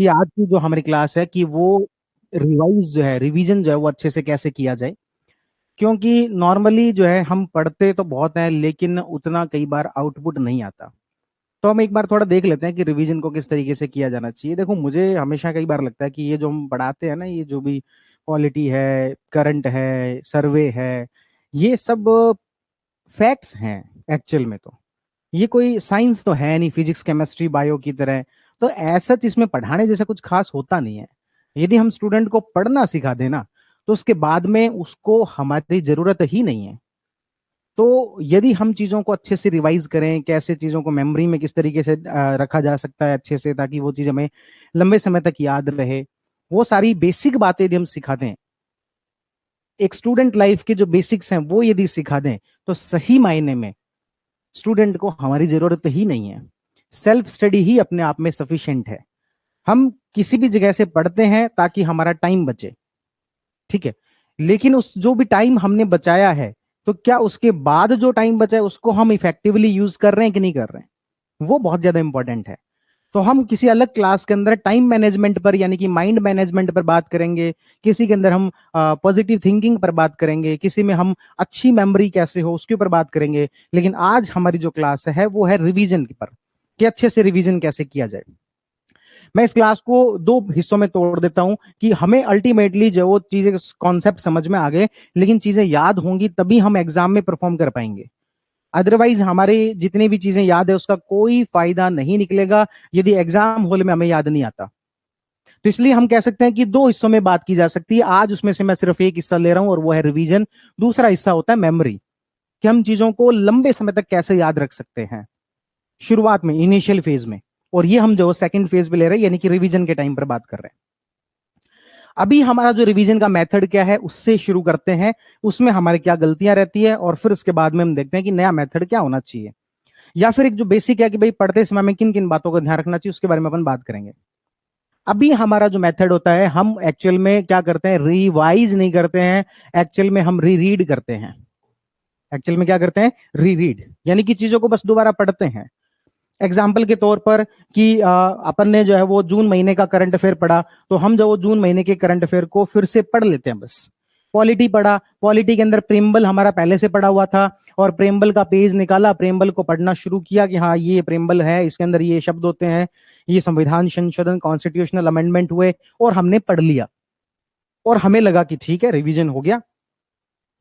कि आज की जो हमारी क्लास है कि वो रिवाइज जो है, रिवीजन जो है वो अच्छे से कैसे किया जाए। क्योंकि नॉर्मली जो है हम पढ़ते तो बहुत हैं लेकिन उतना कई बार आउटपुट नहीं आता। तो हम एक बार थोड़ा देख लेते हैं कि रिवीजन को किस तरीके से किया जाना चाहिए। देखो, मुझे हमेशा कई बार लगता है कि ये जो हम पढ़ाते हैं ना, ये जो भी पॉलिटी है, करंट है, सर्वे है, ये सब फैक्ट्स हैं एक्चुअल में। तो ये कोई साइंस तो है नहीं, फिजिक्स केमिस्ट्री बायो की तरह। तो ऐसा इसमें पढ़ाने जैसा कुछ खास होता नहीं है। यदि हम स्टूडेंट को पढ़ना सिखा देना तो उसके बाद में उसको हमारी जरूरत ही नहीं है। तो यदि हम चीजों को अच्छे से रिवाइज करें, कैसे चीजों को मेमोरी में किस तरीके से रखा जा सकता है अच्छे से, ताकि वो चीज हमें लंबे समय तक याद रहे, वो सारी बेसिक बातें यदि हम सिखा दें, एक स्टूडेंट लाइफ के जो बेसिक्स हैं वो यदि सिखा दें, तो सही मायने में स्टूडेंट को हमारी जरूरत ही नहीं है। सेल्फ स्टडी ही अपने आप में सफिशिएंट है। हम किसी भी जगह से पढ़ते हैं ताकि हमारा टाइम बचे, ठीक है। लेकिन उस जो भी टाइम हमने बचाया है, तो क्या उसके बाद जो टाइम बचा है उसको हम इफेक्टिवली यूज कर रहे हैं कि नहीं कर रहे हैं, वो बहुत ज्यादा इंपॉर्टेंट है। तो हम किसी अलग क्लास के अंदर टाइम मैनेजमेंट पर यानी कि माइंड मैनेजमेंट पर बात करेंगे, किसी के अंदर हम पॉजिटिव थिंकिंग पर बात करेंगे, किसी में हम अच्छी मेमोरी कैसे हो उसके ऊपर बात करेंगे। लेकिन आज हमारी जो क्लास है वो है रिवीजन पर, कि अच्छे से रिवीजन कैसे किया जाए। मैं इस क्लास को दो हिस्सों में तोड़ देता हूं कि हमें अल्टीमेटली जो वो चीजें कॉन्सेप्ट समझ में आ गए, लेकिन चीजें याद होंगी तभी हम एग्जाम में परफॉर्म कर पाएंगे। अदरवाइज हमारे जितनी भी चीजें याद है उसका कोई फायदा नहीं निकलेगा यदि एग्जाम हॉल में हमें याद नहीं आता। तो इसलिए हम कह सकते हैं कि दो हिस्सों में बात की जा सकती है। आज उसमें से मैं सिर्फ एक हिस्सा ले रहा हूं और वो है रिवीजन। दूसरा हिस्सा होता है मेमोरी, कि हम चीजों को लंबे समय तक कैसे याद रख सकते हैं शुरुआत में, इनिशियल फेज में। और ये हम जो सेकंड फेज पे ले रहे हैं यानी कि रिवीजन के टाइम पर बात कर रहे हैं। अभी हमारा जो रिवीजन का मेथड क्या है उससे शुरू करते हैं, उसमें हमारी क्या गलतियां रहती है, और फिर उसके बाद में हम देखते हैं कि नया मेथड क्या होना चाहिए। या फिर एक जो बेसिक है कि भाई पढ़ते समय में किन किन बातों का ध्यान रखना चाहिए, उसके बारे में अपन बात करेंगे। अभी हमारा जो मेथड होता है, हम एक्चुअल में क्या करते हैं, रिवाइज नहीं करते हैं, एक्चुअल में हम रीरीड करते हैं। एक्चुअल में क्या करते हैं, रीरीड, यानी कि चीजों को बस दोबारा पढ़ते हैं। एग्जाम्पल के तौर पर कि अपन ने जो है वो जून महीने का करंट अफेयर पढ़ा, तो हम जो वो जून महीने के करंट अफेयर को फिर से पढ़ लेते हैं बस। पॉलिटी पढ़ा, पॉलिटी के अंदर प्रेम्बल हमारा पहले से पढ़ा हुआ था, और प्रेम्बल का पेज निकाला, प्रेम्बल को पढ़ना शुरू किया कि हाँ ये प्रेम्बल है, इसके अंदर ये शब्द होते हैं, ये संविधान संशोधन कॉन्स्टिट्यूशनल अमेंडमेंट हुए, और हमने पढ़ लिया। और हमें लगा कि ठीक है रिवीजन हो गया।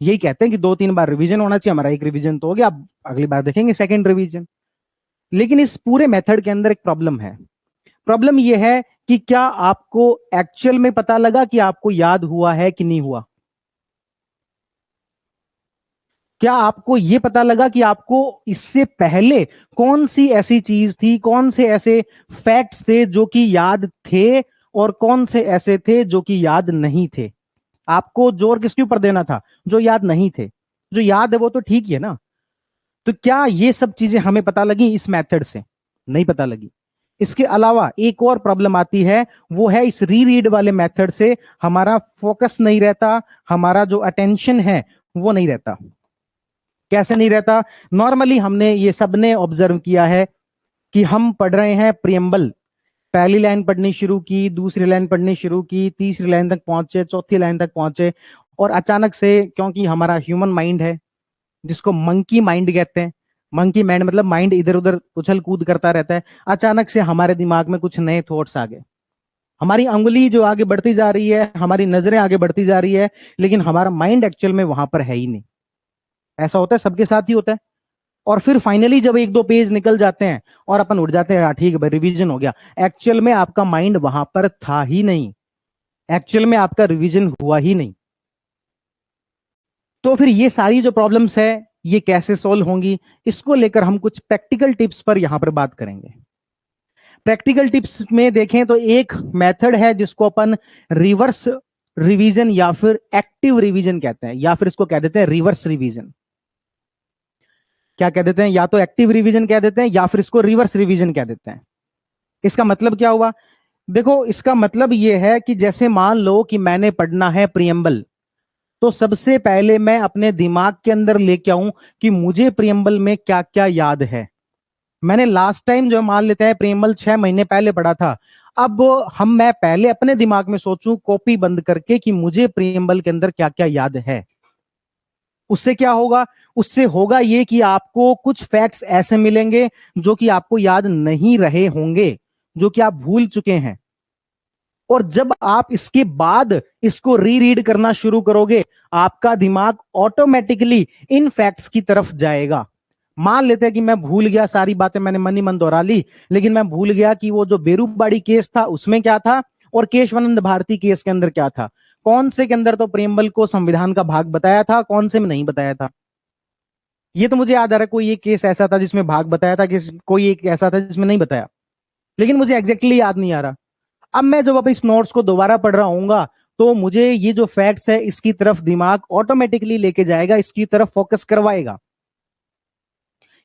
यही कहते हैं कि 2-3 बार रिवीजन होना चाहिए, हमारा एक रिवीजन तो हो गया, अब अगली बार देखेंगे सेकंड रिवीजन। लेकिन इस पूरे मेथड के अंदर एक प्रॉब्लम है। प्रॉब्लम यह है कि क्या आपको एक्चुअल में पता लगा कि आपको याद हुआ है कि नहीं हुआ। क्या आपको यह पता लगा कि आपको इससे पहले कौन सी ऐसी चीज थी, कौन से ऐसे फैक्ट्स थे जो कि याद थे, और कौन से ऐसे थे जो कि याद नहीं थे। आपको जोर किसके ऊपर देना था, जो याद नहीं थे। जो याद है वो तो ठीक ही है ना। तो क्या ये सब चीजें हमें पता लगी इस मेथड से, नहीं पता लगी। इसके अलावा एक और प्रॉब्लम आती है, वो है इस रीरीड वाले मेथड से हमारा फोकस नहीं रहता, हमारा जो अटेंशन है वो नहीं रहता। कैसे नहीं रहता, नॉर्मली हमने ये सबने ऑब्जर्व किया है कि हम पढ़ रहे हैं प्रियम्बल, पहली लाइन पढ़नी शुरू की, दूसरी लाइन पढ़नी शुरू की, तीसरी लाइन तक पहुंचे, चौथी लाइन तक पहुंचे, और अचानक से, क्योंकि हमारा ह्यूमन माइंड है जिसको मंकी माइंड कहते हैं, मंकी माइंड मतलब माइंड इधर उधर उछल कूद करता रहता है, अचानक से हमारे दिमाग में कुछ नए थॉट्स आ गए। हमारी अंगुली जो आगे बढ़ती जा रही है, हमारी नजरें आगे बढ़ती जा रही है, लेकिन हमारा माइंड एक्चुअल में वहां पर है ही नहीं। ऐसा होता है, सबके साथ ही होता है। और फिर फाइनली जब 1-2 पेज निकल जाते हैं और अपन उठ जाते हैं, "हाँ, ठीक है भाई रिवीजन हो गया", एक्चुअल में आपका माइंड वहां पर था ही नहीं, एक्चुअल में आपका रिवीजन हुआ ही नहीं। तो फिर ये सारी जो प्रॉब्लम्स है ये कैसे सॉल्व होंगी, इसको लेकर हम कुछ प्रैक्टिकल टिप्स पर यहां पर बात करेंगे। प्रैक्टिकल टिप्स में देखें तो एक मेथड है जिसको अपन रिवर्स रिवीजन या फिर एक्टिव रिवीजन कहते हैं, या फिर इसको कह देते हैं रिवर्स रिवीजन। क्या कह देते हैं, या तो एक्टिव रिवीजन कह देते हैं या फिर इसको रिवर्स रिवीजन कह देते हैं। इसका मतलब क्या हुआ, देखो इसका मतलब यह है कि जैसे मान लो कि मैंने पढ़ना है प्रियम्बल, तो सबसे पहले मैं अपने दिमाग के अंदर लेके आऊं कि मुझे प्रियम्बल में क्या क्या याद है। मैंने लास्ट टाइम जो मान लेते हैं प्रियम्बल 6 महीने पहले पढ़ा था, अब मैं पहले अपने दिमाग में सोचूं कॉपी बंद करके कि मुझे प्रियम्बल के अंदर क्या क्या याद है। उससे क्या होगा? उससे होगा ये कि आपको कुछ फैक्ट्स ऐसे मिलेंगे जो कि आपको याद नहीं रहे होंगे, जो कि आप भूल चुके हैं। और जब आप इसके बाद इसको रीरीड करना शुरू करोगे, आपका दिमाग ऑटोमेटिकली इन फैक्ट्स की तरफ जाएगा। मान लेते हैं कि मैं भूल गया, सारी बातें मैंने मन ही मन दोहरा ली, लेकिन मैं भूल गया कि वो जो बेरूबाड़ी केस था उसमें क्या था और केशवानंद भारती केस के अंदर क्या था। कौन से के अंदर तो प्रियम्बल को संविधान का भाग बताया था, कौन से में नहीं बताया था। ये तो मुझे याद आ रहा है, कोई एक केस ऐसा था जिसमें भाग बताया था, कोई एक ऐसा था जिसमें नहीं बताया, लेकिन मुझे एग्जैक्टली याद नहीं आ रहा। अब मैं जब इस नोट्स को दोबारा पढ़ रहा हूँ तो मुझे ये जो फैक्ट्स है इसकी तरफ दिमाग ऑटोमेटिकली लेके जाएगा, इसकी तरफ फोकस करवाएगा।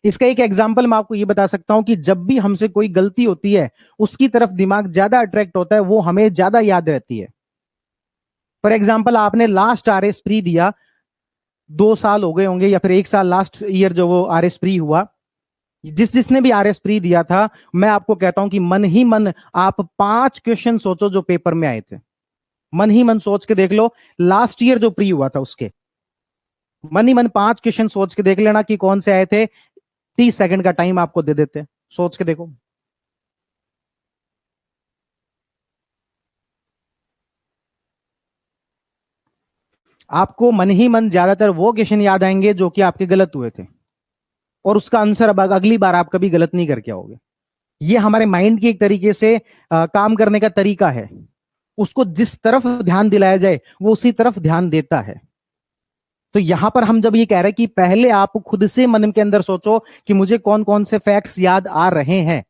इसका एक एग्जांपल मैं आपको ये बता सकता हूं कि जब भी हमसे कोई गलती होती है उसकी तरफ दिमाग ज्यादा अट्रैक्ट होता है, वो हमें ज्यादा याद रहती है। फॉर एग्जाम्पल, आपने लास्ट आरएस प्री दिया, 2 साल हो गए होंगे या फिर 1 साल, लास्ट ईयर जो वो आरएस प्री हुआ, जिसने भी आरएस प्री दिया था, मैं आपको कहता हूं कि मन ही मन आप 5 क्वेश्चन सोचो जो पेपर में आए थे। मन ही मन सोच के देख लो, लास्ट ईयर जो प्री हुआ था उसके मन ही मन 5 क्वेश्चन सोच के देख लेना कि कौन से आए थे। 30 सेकंड का टाइम आपको दे देते, सोच के देखो। आपको मन ही मन ज्यादातर वो क्वेश्चन याद आएंगे जो कि आपके गलत हुए थे, और उसका आंसर अब अगली बार आप कभी गलत नहीं करके आओगे। ये हमारे माइंड की एक तरीके से काम करने का तरीका है। उसको जिस तरफ ध्यान दिलाया जाए वो उसी तरफ ध्यान देता है। तो यहां पर हम जब ये कह रहे हैं कि पहले आप खुद से मन के अंदर सोचो कि मुझे कौन कौन से फैक्ट्स याद आ रहे हैं,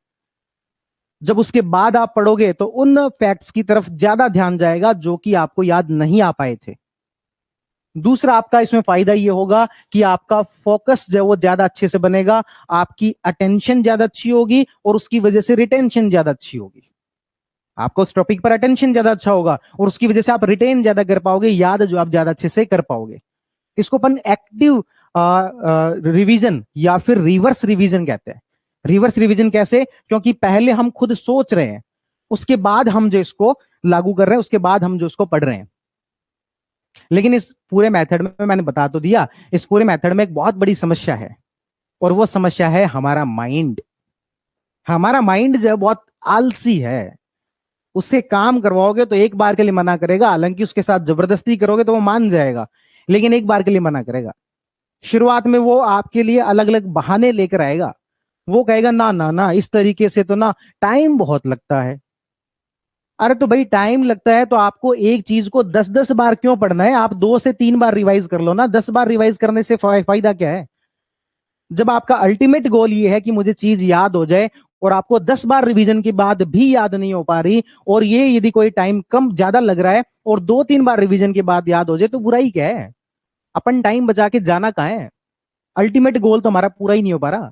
जब उसके बाद आप पढ़ोगे तो उन फैक्ट्स की तरफ ज्यादा ध्यान जाएगा जो कि आपको याद नहीं आ पाए थे। दूसरा आपका इसमें फायदा ये होगा कि आपका फोकस जो है वो ज्यादा अच्छे से बनेगा, आपकी अटेंशन ज्यादा अच्छी होगी और उसकी वजह से रिटेंशन ज्यादा अच्छी होगी। आपका उस टॉपिक पर अटेंशन ज्यादा अच्छा होगा और उसकी वजह से आप रिटेन ज्यादा कर पाओगे, याद जो आप ज्यादा अच्छे से कर पाओगे। इसको अपन एक्टिव रिवीजन या फिर रिवर्स रिवीजन कहते हैं। रिवर्स रिवीजन कैसे? क्योंकि पहले हम खुद सोच रहे हैं, उसके बाद हम जो इसको लागू कर रहे हैं, उसके बाद हम जो इसको पढ़ रहे हैं। लेकिन इस पूरे मेथड में मैंने बता तो दिया, इस पूरे मेथड में एक बहुत बड़ी समस्या है, और वो समस्या है हमारा माइंड। हमारा माइंड जो है बहुत आलसी है। उससे काम करवाओगे तो एक बार के लिए मना करेगा, हालांकि उसके साथ जबरदस्ती करोगे तो वो मान जाएगा, लेकिन एक बार के लिए मना करेगा। शुरुआत में वो आपके लिए अलग अलग बहाने लेकर आएगा। वो कहेगा ना ना ना, इस तरीके से तो ना, टाइम बहुत लगता है। अरे तो भाई टाइम लगता है तो आपको एक चीज को 10-10 बार क्यों पढ़ना है? आप 2 से 3 बार रिवाइज कर लो ना, 10 बार रिवाइज करने से फायदा क्या है? जब आपका अल्टीमेट गोल ये है कि मुझे चीज याद हो जाए और आपको 10 बार रिवीजन के बाद भी याद नहीं हो पा रही, और ये यदि कोई टाइम कम ज्यादा लग रहा है और 2-3 बार रिवीजन के बाद याद हो जाए, तो बुराई क्या है? अपन टाइम बचा के जाना कहाँ है? अल्टीमेट गोल तो हमारा पूरा ही नहीं हो पा रहा।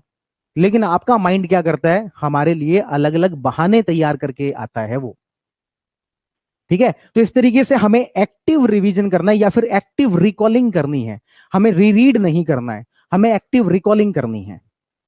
लेकिन आपका माइंड क्या करता है? हमारे लिए अलग अलग बहाने तैयार करके आता है वो। ठीक है, तो इस तरीके से हमें एक्टिव रिवीजन करना है या फिर एक्टिव रिकॉलिंग करनी है। हमें रीरीड नहीं करना है, हमें एक्टिव रिकॉलिंग करनी है।